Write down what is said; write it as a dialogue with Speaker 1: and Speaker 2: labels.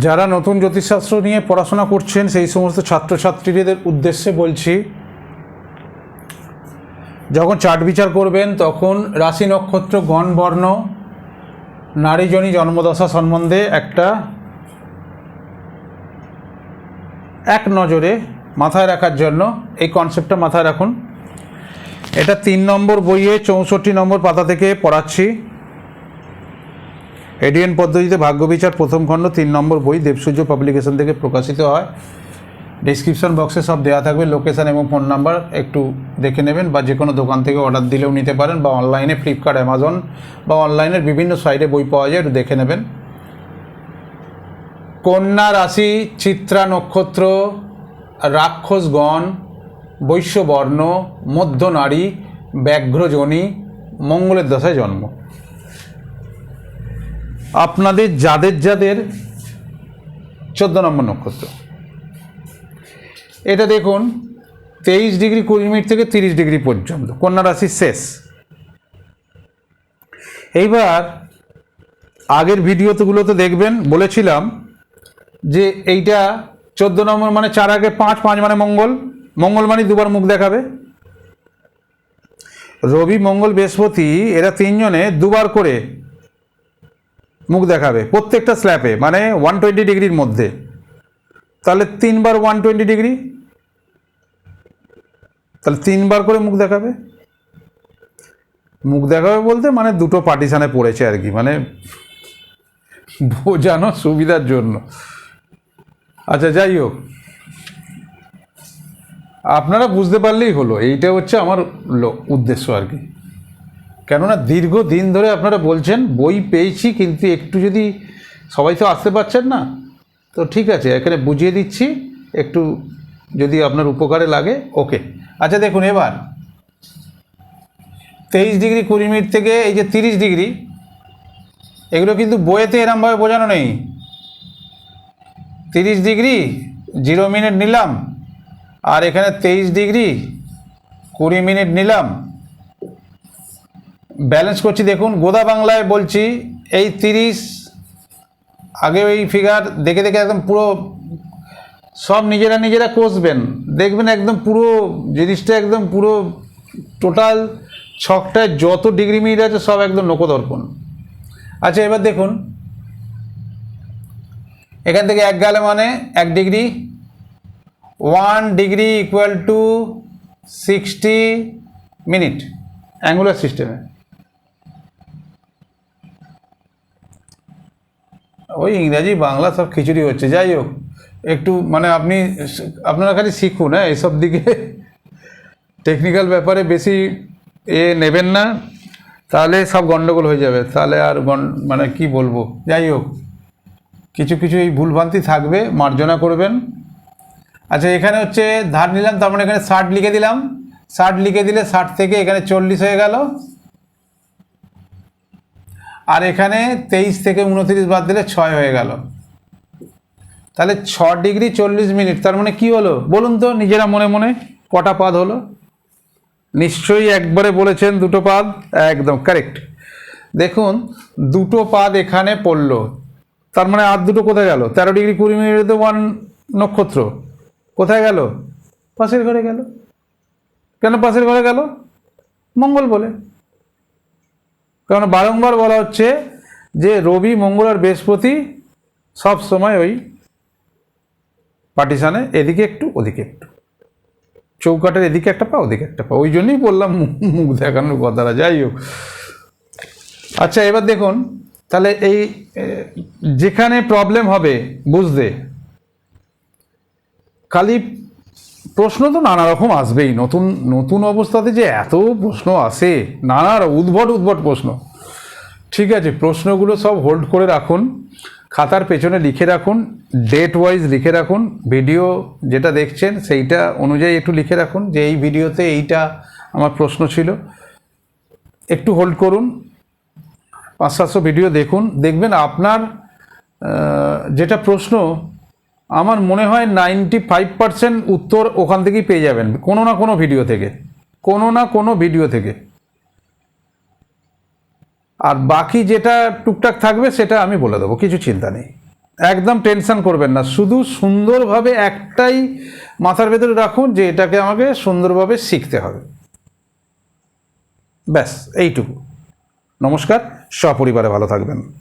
Speaker 1: যারা নতুন জ্যোতিষশাস্ত্র নিয়ে পড়াশোনা করছেন সেই সমস্ত ছাত্রছাত্রীদের উদ্দেশ্যে বলছি, যখন চার্ট বিচার করবেন তখন রাশি নক্ষত্র গণ বর্ণ নারীজনী জন্মদশা সম্বন্ধে একটা এক নজরে মাথায় রাখার জন্য এই কনসেপ্টটা মাথায় রাখুন। এটা 3 নম্বর বইয়ে 64 নম্বর পাতা থেকে পড়াচ্ছি। এডিএন পদ্ধতিতে ভাগ্যবিচার প্রথম খণ্ড 3 নম্বর বই, দেবসূর্য পাবলিকেশন থেকে প্রকাশিত হয়। ডিসক্রিপশন বক্সে সব দেওয়া থাকবে, লোকেশান এবং ফোন নাম্বার একটু দেখে নেবেন, বা যে কোনো দোকান থেকে অর্ডার দিলেও নিতে পারেন, বা অনলাইনে ফ্লিপকার্ট, অ্যামাজন বা অনলাইনের বিভিন্ন সাইটে বই পাওয়া যায়, একটু দেখে নেবেন। কন্যা রাশি, চিত্রা নক্ষত্র, রাক্ষসগণ, বৈশ্যবর্ণ, মধ্য নারী, ব্যাঘ্রজনী, মঙ্গলের দশায় জন্ম। আপনাদের যাদের 14 নম্বর নক্ষত্র, এটা দেখুন 23 ডিগ্রি 20 মিনিট থেকে 30 ডিগ্রি পর্যন্ত কন্যা রাশির শেষ। এইবার আগের ভিডিওগুলোতে দেখবেন বলেছিলাম যে এইটা 14 নম্বর মানে 4 আগে 5, 5 মানে মঙ্গল, মঙ্গল মানে দুবার মুখ দেখাবে। রবি, মঙ্গল, বৃহস্পতি এরা তিনজনে দুবার করে মুখ দেখাবে প্রত্যেকটা স্ল্যাপে, মানে 120 ডিগ্রির মধ্যে। তাহলে 3 বার 120 ডিগ্রি, তাহলে 3 বার করে মুখ দেখাবে। মুখ দেখাবে বলতে মানে দুটো পার্টিশানে পড়েছে আর কি, মানে বোঝানো সুবিধার জন্য। আচ্ছা, যাই হোক, আপনারা বুঝতে পারলেই হলো, এইটা হচ্ছে আমার উদ্দেশ্য আর কি। কেননা দীর্ঘদিন ধরে আপনারা বলছেন বই পেয়েছি, কিন্তু একটু যদি সবাই তো আসতে পারছেন না, তো ঠিক আছে এখানে বুঝিয়ে দিচ্ছি, একটু যদি আপনার উপকারে লাগে ওকে। আচ্ছা দেখুন, এবার 23 ডিগ্রি 20 মিনিট থেকে এই যে 30 ডিগ্রি, এগুলো কিন্তু বইয়েতে এরমভাবে বোঝানো নেই। 30 ডিগ্রি 0 মিনিট নিলাম, আর এখানে 23 ডিগ্রি 20 মিনিট নিলাম, ব্যালেন্স করছি। দেখুন গোদা বাংলায় বলছি, এই 30 আগে ওই ফিগার দেখে দেখে একদম পুরো সব নিজেরা কষবেন, দেখবেন একদম পুরো জিনিসটা একদম পুরো টোটাল ছকটায় যত ডিগ্রি মিনিট আছে সব একদম নখদর্পণ। আচ্ছা এবার দেখুন, এখান থেকে 1 গেলে মানে 1 degree, 1 degree equal to 60 minute angular সিস্টেমে। ওই ইংরাজি বাংলা সব খিচুড়ি হচ্ছে। যাই হোক, একটু মানে আপনারা খালি শিখুন, হ্যাঁ, এসব দিকে টেকনিক্যাল ব্যাপারে বেশি নেবেন না, তাহলে সব গন্ডগোল হয়ে যাবে, তাহলে আর মানে কি বলবো। যাই হোক, কিছু এই ভুলভ্রান্তি থাকবে, মার্জনা করবেন। আচ্ছা এখানে হচ্ছে ধার নিলাম, তার মানে এখানে 60 লিখে দিলাম, 60 লিখে দিলে 60 থেকে এখানে 40 হয়ে গেল, আর এখানে 23 থেকে 29 বাদ দিলে 6 হয়ে গেল। তাহলে 6 ডিগ্রি 40 মিনিট, তার মানে কি হলো বলুন তো নিজেরা মনে মনে, কটা পাদ হলো? নিশ্চয়ই একবারে বলেছেন দুটো পাদ, একদম কারেক্ট। দেখুন দুটো পাদ এখানে পড়লো, তার মানে আর দুটো কোথায় গেল? 13 ডিগ্রি 20 মিনিটে 1 নক্ষত্র কোথায় গেল? পাশের ঘরে গেল। কেন পাশের ঘরে গেল? মঙ্গল বলে। কারণ বারংবার বলা হচ্ছে যে রবি, মঙ্গল আর বৃহস্পতি সব সময় ওই পার্টিশানে এদিকে একটু ওদিকে একটু, চৌকাটের এদিকে একটা পা ওদিকে একটা পা, ওই জন্যই বললাম মুখ দেখানোর কথাটা। যাই হোক, আচ্ছা এবার দেখুন, তাহলে এই যেখানে প্রবলেম হবে বুঝতে, খালি প্রশ্ন তো নানা রকম আসবেই, নতুন অবস্থাতে যে এত প্রশ্ন আসে, নানা উদ্ভট প্রশ্ন। ঠিক আছে, প্রশ্নগুলো সব হোল্ড করে রাখুন, খাতার পেছনে লিখে রাখুন, ডেট ওয়াইজ লিখে রাখুন, ভিডিও যেটা দেখছেন সেইটা অনুযায়ী একটু লিখে রাখুন যে এই ভিডিওতে এইটা আমার প্রশ্ন ছিল। একটু হোল্ড করুন, 500-700 ভিডিও দেখুন, দেখবেন আপনার যেটা প্রশ্ন, আমার মনে হয় 95% উত্তর ওখান থেকেই পেয়ে যাবেন, কোনো না কোনো ভিডিও থেকে। আর বাকি যেটা টুকটাক থাকবে সেটা আমি বলে দেবো, কিছু চিন্তা নেই। একদম টেনশন করবেন না, শুধু সুন্দরভাবে একটাই মাথার ভেতরে রাখুন যে এটাকে আমাকে সুন্দরভাবে শিখতে হবে, ব্যাস এইটুকু। নমস্কার, সপরিবারে ভালো থাকবেন।